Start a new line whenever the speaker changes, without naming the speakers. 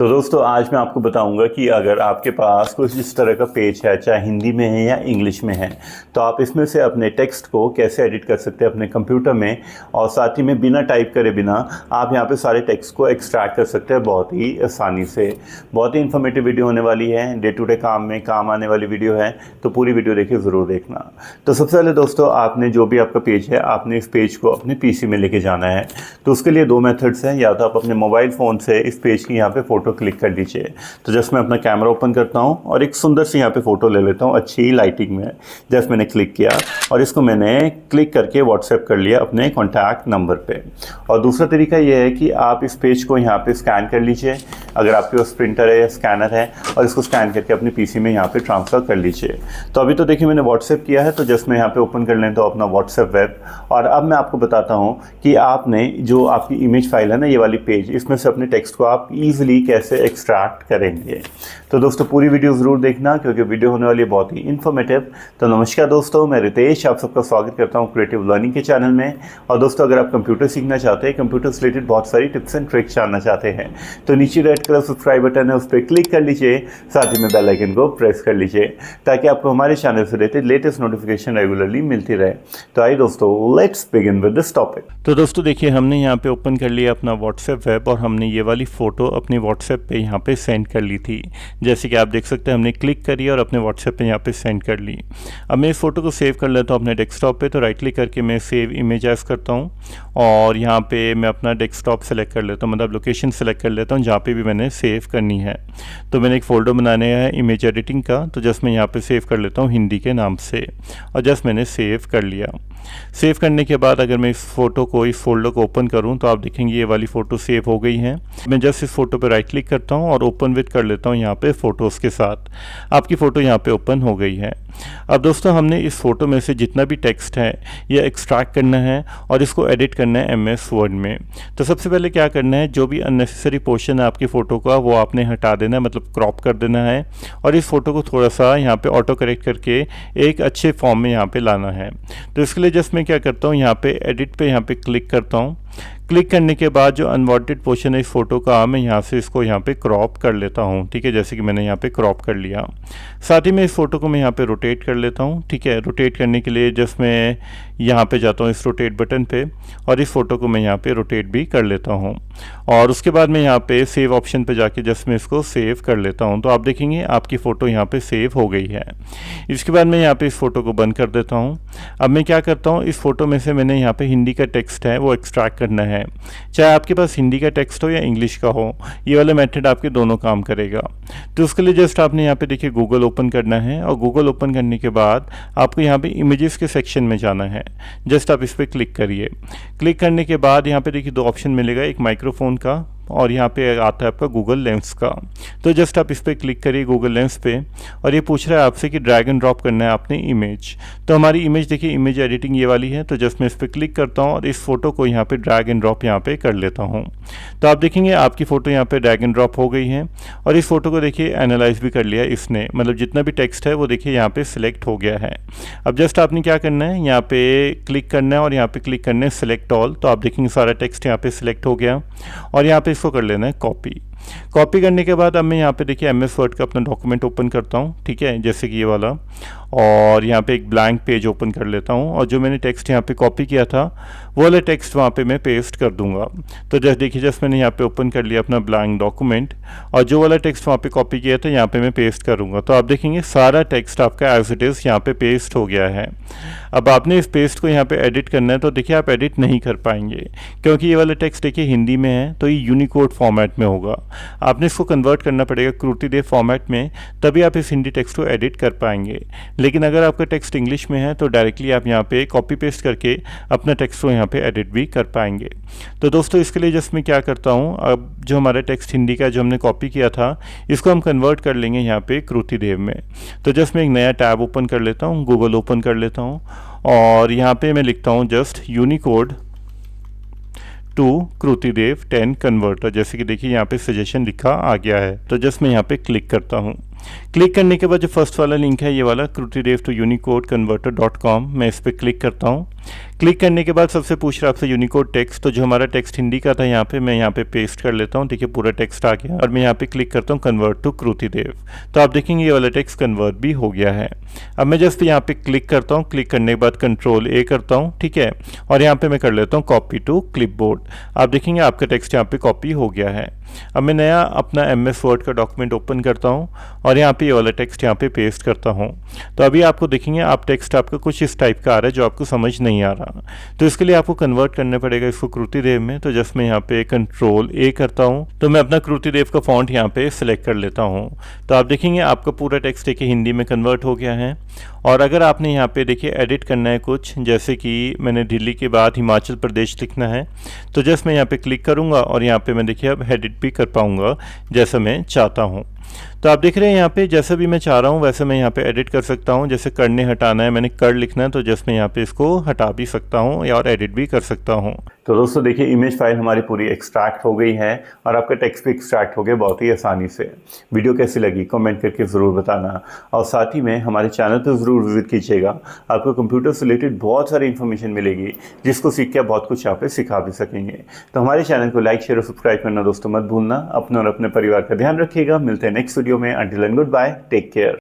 तो दोस्तों आज मैं आपको बताऊंगा कि अगर आपके पास कुछ इस तरह का पेज है, चाहे हिंदी में है या इंग्लिश में है, तो आप इसमें से अपने टेक्स्ट को कैसे एडिट कर सकते हैं अपने कंप्यूटर में, और साथ ही में बिना टाइप करे बिना आप यहां पे सारे टेक्स्ट को एक्सट्रैक्ट कर सकते हैं बहुत ही आसानी से। बहुत ही इन्फॉर्मेटिव वीडियो होने वाली है, डे टू डे काम में काम आने वाली वीडियो है, तो पूरी वीडियो देखिए, ज़रूर देखना। तो सबसे पहले दोस्तों, आपने जो भी आपका पेज है, आपने इस पेज को अपने पीसी में लेके जाना है। तो उसके लिए दो मेथड्स हैं, या तो आप अपने मोबाइल फ़ोन से इस पेज की यहाँ पे फ़ोटो क्लिक कर लीजिए। तो जस्ट मैं अपना कैमरा ओपन करता हूँ और एक सुंदर सी यहाँ पे फ़ोटो ले लेता हूँ अच्छी लाइटिंग में। जस्ट मैंने क्लिक किया और इसको मैंने क्लिक करके व्हाट्सएप कर लिया अपने कॉन्टैक्ट नंबर पे। और दूसरा तरीका ये है कि आप इस पेज को यहाँ पे स्कैन कर लीजिए, अगर आपके पास प्रिंटर है या स्कैनर है, और इसको स्कैन करके अपने पीसी में यहाँ पे ट्रांसफ़र कर लीजिए। तो अभी तो देखिए मैंने व्हाट्सएप किया है, तो जस्ट मैं यहाँ पे ओपन कर लें तो अपना व्हाट्सएप वेब। और अब मैं आपको बताता हूँ कि आपने जो आपकी इमेज फाइल है ना, ये वाली पेज, इसमें से अपने टेक्स्ट को आप ईजिली कैसे एक्सट्रैक्ट करेंगे। तो दोस्तों पूरी वीडियो ज़रूर देखना, क्योंकि वीडियो होने वाली है बहुत ही इन्फॉर्मेटिव। तो नमस्कार दोस्तों, मैं रितेश आप सबका स्वागत करता हूँ क्रिएटिव लर्निंग के चैनल में। और दोस्तों अगर आप कंप्यूटर सीखना चाहते हैं, कंप्यूटर से रिलेटेड बहुत सारी टिप्स एंड ट्रिक्स जानना चाहते हैं, तो नीचे रेड कलर सब्सक्राइब बटन है, उस पर क्लिक कर लीजिए, साथ ही में बेल आइकन को प्रेस कर लीजिए, ताकि आपको हमारे चैनल से रिलेटेड लेटेस्ट नोटिफिकेशन रेगुलरली मिलती रहे। तो आइए दोस्तों, let's begin with this topic. तो दोस्तों देखिए, हमने यहाँ पे ओपन कर लिया अपना व्हाट्सएप वेब, और हमने ये वाली फ़ोटो अपने व्हाट्सएप पे यहाँ पे सेंड कर ली थी। जैसे कि आप देख सकते हैं, हमने क्लिक करी और अपने व्हाट्सएप पे यहाँ पे सेंड कर ली। अब मैं इस फ़ोटो को सेव कर लेता हूँ अपने डेस्कटॉप पे। तो राइट क्लिक करके मैं सेव इमेज एज करता हूँ, और यहाँ पे मैं अपना डेस्कटॉप सेलेक्ट कर लेता हूँ, मतलब लोकेशन सेलेक्ट कर लेता हूँ जहाँ पे भी मैंने सेव करनी है। तो मैंने एक फ़ोल्डर बनाने है इमेज एडिटिंग का, तो जस्ट मैं यहाँ पे सेव कर लेता हूँ हिंदी के नाम से, और जस्ट मैंने सेव कर लिया। सेव करने के बाद अगर मैं इस फ़ोटो को, इस फोल्डर को ओपन करूं, तो आप देखेंगे ये वाली फ़ोटो सेव हो गई है। मैं जस्ट इस फोटो पर राइट क्लिक करता हूं और ओपन विद कर लेता हूं यहाँ पे फ़ोटोज़ के साथ। आपकी फ़ोटो यहाँ पे ओपन हो गई है। अब दोस्तों हमने इस फ़ोटो में से जितना भी टेक्स्ट है ये एक्सट्रैक्ट करना है और इसको एडिट करना है MS वर्ड में। तो सबसे पहले क्या करना है, जो भी अननेसेसरी पोर्शन है आपकी फ़ोटो का वो आपने हटा देना है, मतलब क्रॉप कर देना है, और इस फ़ोटो को थोड़ा सा यहाँ पे ऑटो करेक्ट करके एक अच्छे फॉर्म में यहाँ पे लाना है। तो इसके लिए जस्ट मैं क्या करता हूँ, यहाँ पे एडिट पे यहाँ पे क्लिक करता हूँ। क्लिक करने के बाद जो अनवांटेड पोर्शन है इस फोटो का, मैं यहाँ से इसको यहाँ पे क्रॉप कर लेता हूँ। ठीक है, जैसे कि मैंने यहाँ पे क्रॉप कर लिया। साथ ही में इस फोटो को मैं यहाँ पे रोटेट कर लेता हूँ। ठीक है, रोटेट करने के लिए जस्ट मैं यहाँ पे जाता हूँ इस रोटेट बटन पे, और इस फोटो को मैं यहाँ पे रोटेट भी कर लेता हूँ। और उसके बाद मैं यहाँ पे सेव ऑप्शन पे जाके जस्ट मैं इसको सेव कर लेता हूँ। तो आप देखेंगे आपकी फ़ोटो यहाँ पे सेव हो गई है। इसके बाद मैं यहाँ पे इस फोटो को बंद कर देता हूँ। अब मैं क्या करता हूँ, इस फोटो में से मैंने यहाँ पे हिंदी का टेक्स्ट है वो एक्सट्रैक्ट करना है। चाहे आपके पास हिंदी का टेक्स्ट हो या इंग्लिश का हो, ये वाला मेथड आपके दोनों काम करेगा। तो उसके लिए जस्ट आपने यहाँ पे देखिए गूगल ओपन करना है, और गूगल ओपन करने के बाद आपको यहाँ पे इमेजेस के सेक्शन में जाना है। जस्ट आप इस पर क्लिक करिए। क्लिक करने के बाद यहाँ पे देखिए दो ऑप्शन मिलेगा, एक माइक्रोफोन का और यहाँ पे आता है आपका गूगल लेंस का। तो जस्ट आप इस पर क्लिक करिए गूगल लेंस पे, और ये पूछ रहा है आपसे कि ड्रैग एंड ड्रॉप करना है आपने इमेज। तो हमारी इमेज देखिए, इमेज एडिटिंग ये वाली है। तो जस्ट मैं इस पर क्लिक करता हूँ और इस फोटो को यहाँ पे ड्रैग एंड ड्रॉप यहाँ पे कर लेता हूँ। तो आप देखेंगे आपकी फ़ोटो यहाँ पे ड्रैग एंड ड्रॉप हो गई है, और इस फोटो को देखिए एनालाइज भी कर लिया इसने, मतलब जितना भी टेक्स्ट है वो देखिए यहाँ पे सिलेक्ट हो गया है। अब जस्ट आपने क्या करना है, यहाँ पे क्लिक करना है और यहाँ पे क्लिक करना है सिलेक्ट ऑल। तो आप देखेंगे सारा टेक्स्ट यहाँ पे सिलेक्ट हो गया, और यहाँ पे इसको कर लेना है कॉपी। कॉपी करने के बाद अब मैं यहाँ पे देखिए MS वर्ड का अपना डॉक्यूमेंट ओपन करता हूँ। ठीक है, जैसे कि ये वाला, और यहाँ पे एक ब्लैंक पेज ओपन कर लेता हूँ, और जो मैंने टेक्स्ट यहाँ पे कॉपी किया था वो वाला टेक्स्ट वहाँ पे मैं पेस्ट कर दूंगा। तो जस्ट देखिए, जस्ट मैंने यहाँ पे ओपन कर लिया अपना ब्लैंक डॉक्यूमेंट, और जो वाला टेक्स्ट वहाँ पे कॉपी किया था यहाँ पे मैं पेस्ट करूँगा। तो आप देखेंगे सारा टेक्स्ट आपका एज इट इज़ यहाँ पे पेस्ट हो गया है। अब आपने इस पेस्ट को यहाँ पे एडिट करना है, तो देखिए आप एडिट नहीं कर पाएंगे, क्योंकि ये वाला टेक्स्ट देखिए हिंदी में है, तो ये यूनिकोड फॉर्मेट में होगा। आपने इसको कन्वर्ट करना पड़ेगा क्रूतिदेव फॉर्मेट में, तभी आप इस हिंदी टेक्स्ट को एडिट कर पाएंगे। लेकिन अगर आपका टेक्स्ट इंग्लिश में है तो डायरेक्टली आप यहाँ पे कॉपी पेस्ट करके अपना टेक्स्ट को यहाँ पे एडिट भी कर पाएंगे। तो दोस्तों इसके लिए जस्ट मैं क्या करता हूँ, अब जो हमारा टेक्स्ट हिंदी का जो हमने कॉपी किया था इसको हम कन्वर्ट कर लेंगे यहाँ पे क्रूतिदेव में। तो जस्ट मैं एक नया टैब ओपन कर लेता हूँ, गूगल ओपन कर लेता हूँ, और यहाँ पे मैं लिखता हूँ जस्ट यूनिकोड टू क्रूतिदेव 10 कन्वर्टर। जैसे कि देखिए यहाँ पे सजेशन लिखा आ गया है। तो जस्ट मैं यहाँ पे क्लिक करता हूँ। क्लिक करने के बाद जो फर्स्ट वाला लिंक है ये वाला krutidev to unicodeconverter.com, मैं इस पर क्लिक करता हूँ। क्लिक करने के बाद सबसे पूछ रहा है आपसे यूनिकोड टेक्स्ट, तो जो हमारा टेक्स्ट हिंदी का था यहाँ पे मैं यहाँ पे पेस्ट कर लेता हूँ। देखिए पूरा टेक्स्ट आ गया और मैं यहाँ पे क्लिक करता हूँ कन्वर्ट टू krutidev, तो आप देखेंगे ये वाला टेक्स्ट कन्वर्ट भी हो गया है। अब मैं जस्ट यहाँ पे क्लिक करता हूँ, क्लिक करने के बाद Ctrl+A करता हूँ, ठीक है, और यहाँ पे मैं कर लेता हूँ कॉपी टू क्लिपबोर्ड। आप देखेंगे आपका टेक्स्ट यहाँ पे कॉपी हो गया है। अब मैं नया अपना MS वर्ड का डॉक्यूमेंट ओपन करता हूँ और यहाँ पे ये वाला टेक्स्ट यहाँ पे पेस्ट करता हूँ। तो अभी आपको देखेंगे आप टेक्स्ट आपका कुछ इस टाइप का आ रहा है जो आपको समझ नहीं आ रहा, तो इसके लिए आपको कन्वर्ट करना पड़ेगा इसको krutidev में। तो जस्ट मैं यहाँ पे Ctrl+A करता हूँ, तो मैं अपना krutidev का फॉन्ट यहाँ पे सिलेक्ट कर लेता हूँ। तो आप देखेंगे आपका पूरा टेक्स्ट देखिए हिंदी में कन्वर्ट हो गया है। और अगर आपने यहाँ पे देखिए एडिट करना है कुछ, जैसे कि मैंने दिल्ली के बाद हिमाचल प्रदेश लिखना है, तो जस्ट मैं यहाँ पे क्लिक करूँगा और यहाँ पे मैं देखिए अब एडिट भी कर पाऊँगा जैसा मैं चाहता हूँ। तो आप देख रहे हैं यहाँ पे जैसा भी मैं चाह रहा हूँ वैसे मैं यहाँ पे एडिट कर सकता हूँ। जैसे करने हटाना है, मैंने कर लिखना है, तो जस्ट मैं यहाँ पे इसको हटा भी सकता हूँ या और एडिट भी कर सकता हूँ। तो दोस्तों देखिए इमेज फाइल हमारी पूरी एक्सट्रैक्ट हो गई है और आपका टेक्स्ट भी एक्सट्रैक्ट हो गया बहुत ही आसानी से। वीडियो कैसी लगी कमेंट करके ज़रूर बताना और साथ ही में हमारे चैनल पर ज़रूर विजिट कीजिएगा। आपको कंप्यूटर से रिलेटेड बहुत सारी इन्फॉर्मेशन मिलेगी जिसको सीख के बहुत कुछ यहाँ पे सिखा भी सकेंगे। तो हमारे चैनल को लाइक शेयर और सब्सक्राइब करना दोस्तों मत भूलना। अपने और अपने परिवार का ध्यान रखिएगा। मिलते हैं नेक्स्ट वीडियो में। Until and good bye, take care.